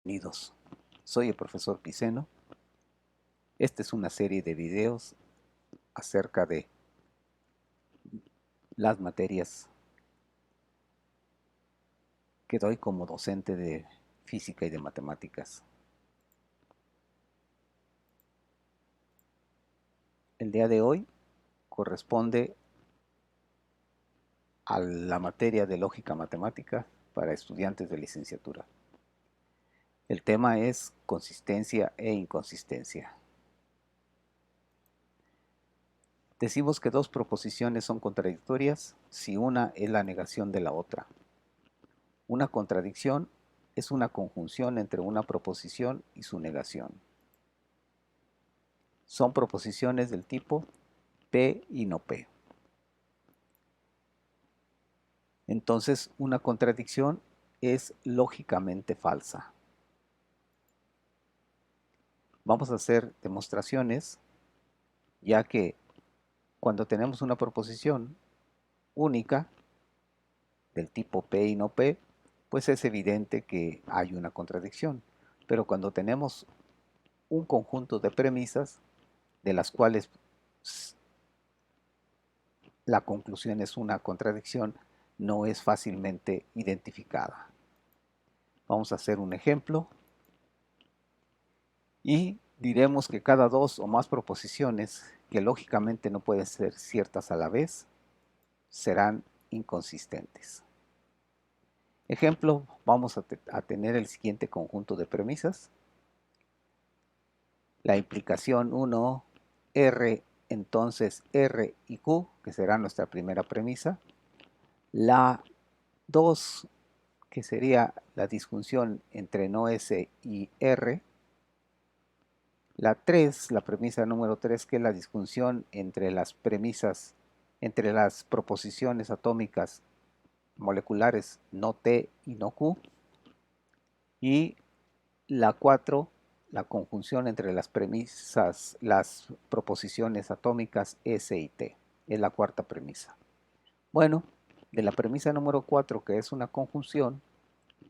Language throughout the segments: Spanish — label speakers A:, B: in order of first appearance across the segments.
A: Bienvenidos. Soy el profesor Piceno. Esta es una serie de videos acerca de las materias que doy como docente de física y de matemáticas. El día de hoy corresponde a la materia de lógica matemática para estudiantes de licenciatura. El tema es consistencia e inconsistencia. Decimos que dos proposiciones son contradictorias si una es la negación de la otra. Una contradicción es una conjunción entre una proposición y su negación. Son proposiciones del tipo P y no P. Entonces, una contradicción es lógicamente falsa. Vamos a hacer demostraciones, ya que cuando tenemos una proposición única del tipo P y no P, pues es evidente que hay una contradicción. Pero cuando tenemos un conjunto de premisas, de las cuales la conclusión es una contradicción, no es fácilmente identificada. Vamos a hacer un ejemplo y diremos que cada dos o más proposiciones que lógicamente no pueden ser ciertas a la vez serán inconsistentes. Ejemplo, vamos a tener el siguiente conjunto de premisas. La implicación 1, R, entonces R y Q, que será nuestra primera premisa. La 2, que sería la disjunción entre no S y R. La 3, la premisa número 3, que es la disjunción entre las premisas, entre las proposiciones atómicas moleculares no T y no Q. Y la 4, la conjunción entre las premisas, las proposiciones atómicas S y T. Es la cuarta premisa. Bueno, de la premisa número 4, que es una conjunción,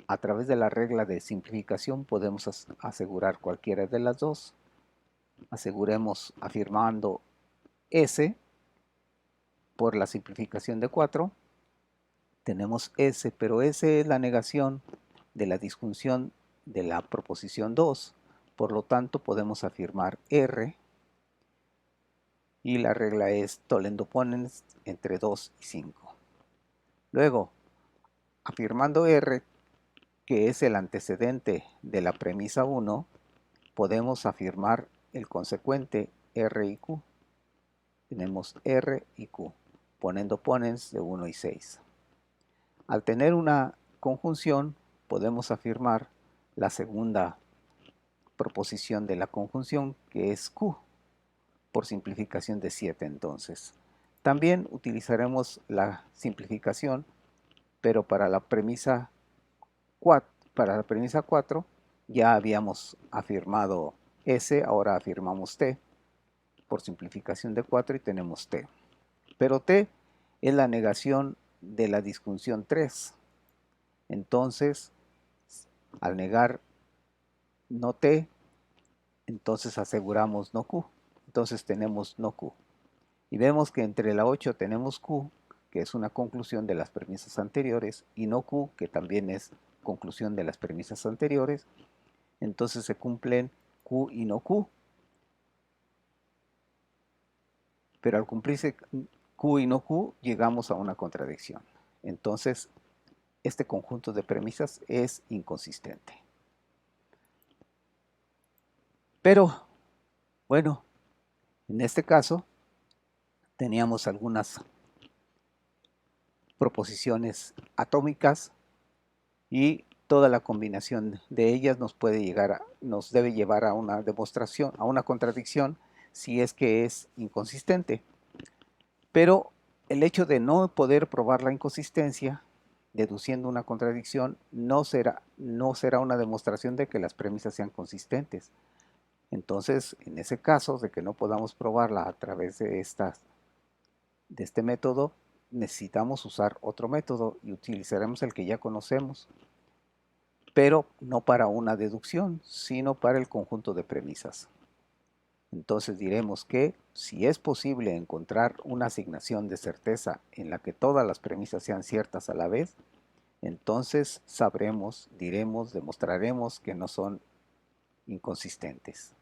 A: a través de la regla de simplificación podemos asegurar cualquiera de las dos. Aseguremos afirmando S por la simplificación de 4. Tenemos S, pero S es la negación de la disjunción de la proposición 2. Por lo tanto, podemos afirmar R y la regla es tollendo ponens entre 2 y 5. Luego, afirmando R, que es el antecedente de la premisa 1, podemos afirmar el consecuente R y Q. Tenemos R y Q, poniendo ponens de 1 y 6. Al tener una conjunción, podemos afirmar la segunda proposición de la conjunción, que es Q, por simplificación de 7 entonces. También utilizaremos la simplificación, pero para la premisa 4 ya habíamos afirmado S, ahora afirmamos T por simplificación de 4 y tenemos T. Pero T es la negación de la disjunción 3. Entonces, al negar no T, entonces aseguramos no Q. Entonces tenemos no Q. Y vemos que entre la 8 tenemos Q, que es una conclusión de las premisas anteriores, y no Q, que también es conclusión de las premisas anteriores. Entonces se cumplen Q y no Q. Pero al cumplirse Q y no Q, llegamos a una contradicción. Entonces, este conjunto de premisas es inconsistente. Pero, bueno, en este caso, teníamos algunas proposiciones atómicas y toda la combinación de ellas nos debe llevar a una demostración, a una contradicción, si es que es inconsistente. Pero el hecho de no poder probar la inconsistencia, deduciendo una contradicción, no será una demostración de que las premisas sean consistentes. Entonces, en ese caso de que no podamos probarla a través de este método, necesitamos usar otro método y utilizaremos el que ya conocemos. pero no para una deducción, sino para el conjunto de premisas. Entonces diremos que si es posible encontrar una asignación de certeza en la que todas las premisas sean ciertas a la vez, entonces sabremos, diremos, demostraremos que no son inconsistentes.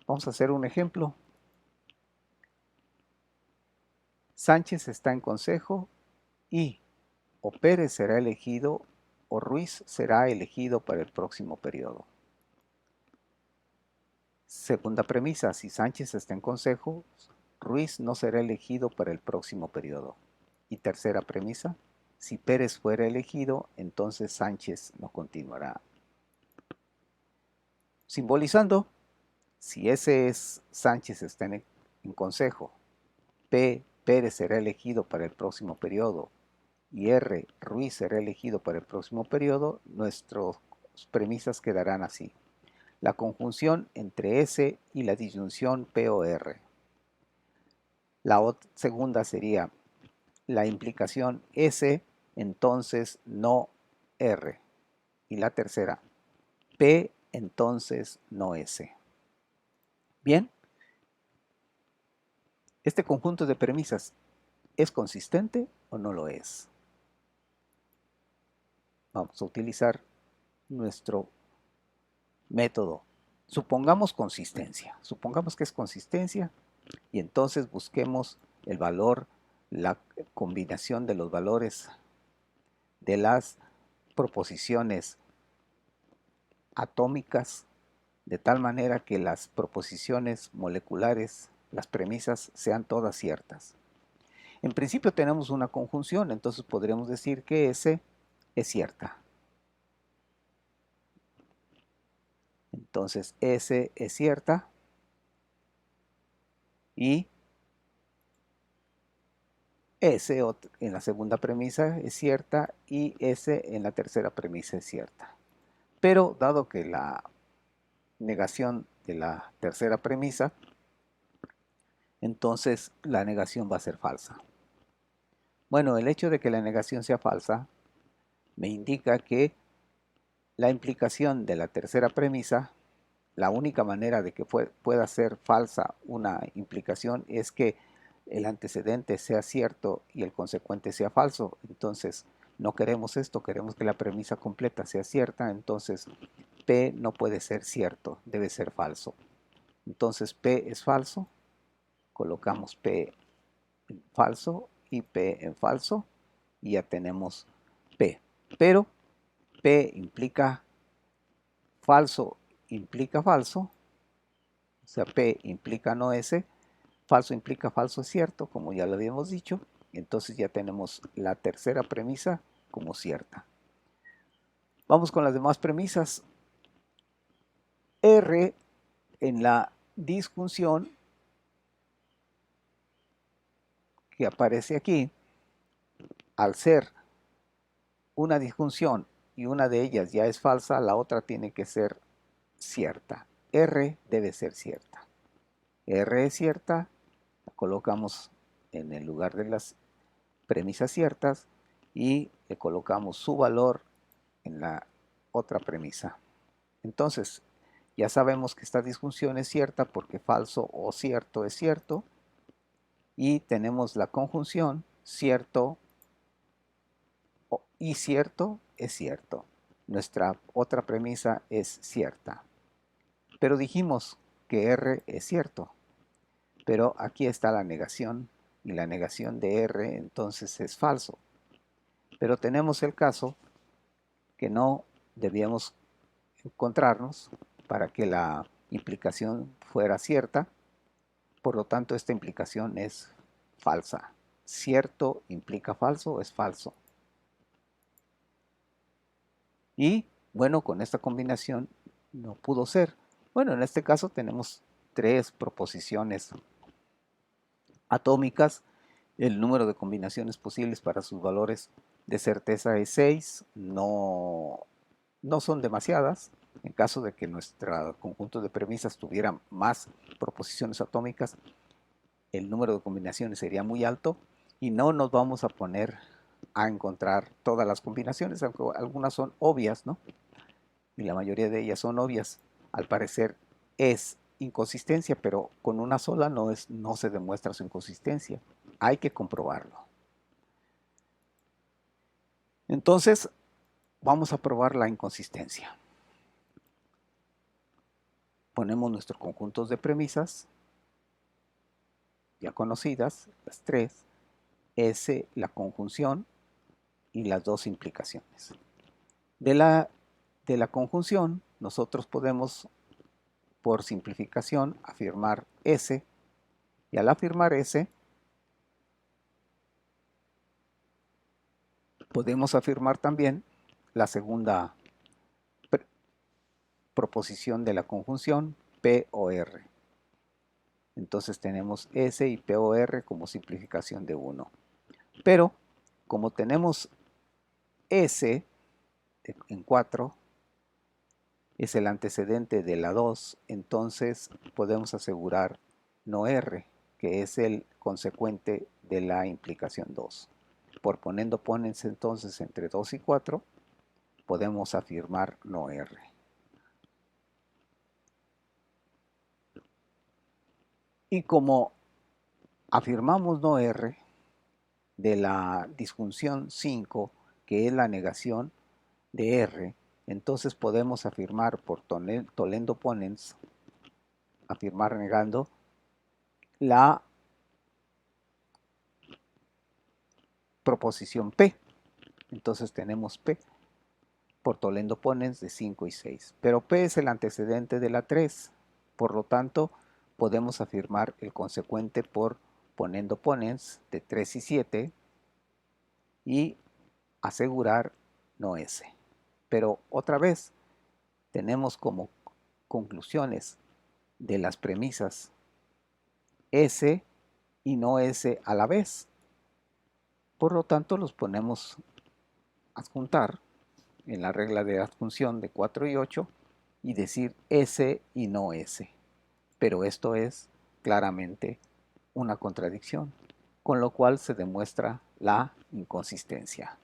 A: Vamos a hacer un ejemplo. Sánchez está en consejo y o Pérez será elegido o Ruiz será elegido para el próximo periodo. Segunda premisa, si Sánchez está en consejo, Ruiz no será elegido para el próximo periodo. Y tercera premisa, si Pérez fuera elegido, entonces Sánchez no continuará. Simbolizando, si ese es Sánchez está en consejo, P, Pérez será elegido para el próximo periodo y R, Ruiz será elegido para el próximo periodo, nuestras premisas quedarán así. La conjunción entre S y la disyunción P o R. La segunda sería la implicación S, entonces no R. Y la tercera, P, entonces no S. Bien, este conjunto de premisas, ¿es consistente o no lo es? Vamos a utilizar nuestro método. Supongamos consistencia. Supongamos que es consistencia y entonces busquemos el valor, la combinación de los valores de las proposiciones atómicas de tal manera que las proposiciones moleculares, las premisas, sean todas ciertas. En principio tenemos una conjunción, entonces podríamos decir que S es cierta. Entonces S es cierta y S en la segunda premisa es cierta y S en la tercera premisa es cierta. Pero dado que la negación de la tercera premisa, entonces la negación va a ser falsa. Bueno, el hecho de que la negación sea falsa me indica que la implicación de la tercera premisa, la única manera de que pueda ser falsa una implicación es que el antecedente sea cierto y el consecuente sea falso. Entonces, no queremos esto, queremos que la premisa completa sea cierta, entonces P no puede ser cierto, debe ser falso. Entonces P es falso, colocamos P en falso y P en falso y ya tenemos P. Pero P implica falso, o sea, P implica no S, falso implica falso es cierto, como ya lo habíamos dicho, entonces ya tenemos la tercera premisa como cierta. Vamos con las demás premisas. R en la disjunción que aparece aquí, al ser una disjunción y una de ellas ya es falsa, la otra tiene que ser cierta. R debe ser cierta. R es cierta, la colocamos en el lugar de las premisas ciertas y le colocamos su valor en la otra premisa. Entonces, ya sabemos que esta disjunción es cierta porque falso o cierto es cierto y tenemos la conjunción cierto y cierto es cierto. Nuestra otra premisa es cierta. Pero dijimos que R es cierto. Pero aquí está la negación y la negación de R entonces es falso. Pero tenemos el caso que no debíamos encontrarnos para que la implicación fuera cierta. Por lo tanto, esta implicación es falsa. Cierto implica falso, es falso. Y bueno, con esta combinación no pudo ser. Bueno, en este caso tenemos tres proposiciones atómicas. El número de combinaciones posibles para sus valores de certeza es 6. No son demasiadas. En caso de que nuestro conjunto de premisas tuviera más proposiciones atómicas, el número de combinaciones sería muy alto y no nos vamos a poner a encontrar todas las combinaciones, aunque algunas son obvias, ¿no? y la mayoría de ellas son obvias. Al parecer es inconsistencia, pero con una sola no se demuestra su inconsistencia. Hay que comprobarlo. Entonces, vamos a probar la inconsistencia. Ponemos nuestros conjuntos de premisas, ya conocidas, las tres, S, la conjunción y las dos implicaciones. De la conjunción, nosotros podemos, por simplificación, afirmar S, y al afirmar S, podemos afirmar también la segunda proposición de la conjunción, P o R. Entonces tenemos S y P o R como simplificación de 1. Pero, como tenemos S en 4, es el antecedente de la 2, entonces podemos asegurar no R, que es el consecuente de la implicación 2. Por poniendo ponens entonces entre 2 y 4, podemos afirmar no R. Y como afirmamos no R de la disjunción 5, que es la negación de R, entonces podemos afirmar por tollendo ponens, afirmar negando, la proposición P. Entonces tenemos P por tollendo ponens de 5 y 6. Pero P es el antecedente de la 3. Por lo tanto, podemos afirmar el consecuente por poniendo ponens de 3 y 7 y asegurar no S. Pero otra vez, tenemos como conclusiones de las premisas S y no S a la vez. Por lo tanto, los ponemos a adjuntar en la regla de adjunción de 4 y 8 y decir S y no S. Pero esto es claramente una contradicción, con lo cual se demuestra la inconsistencia.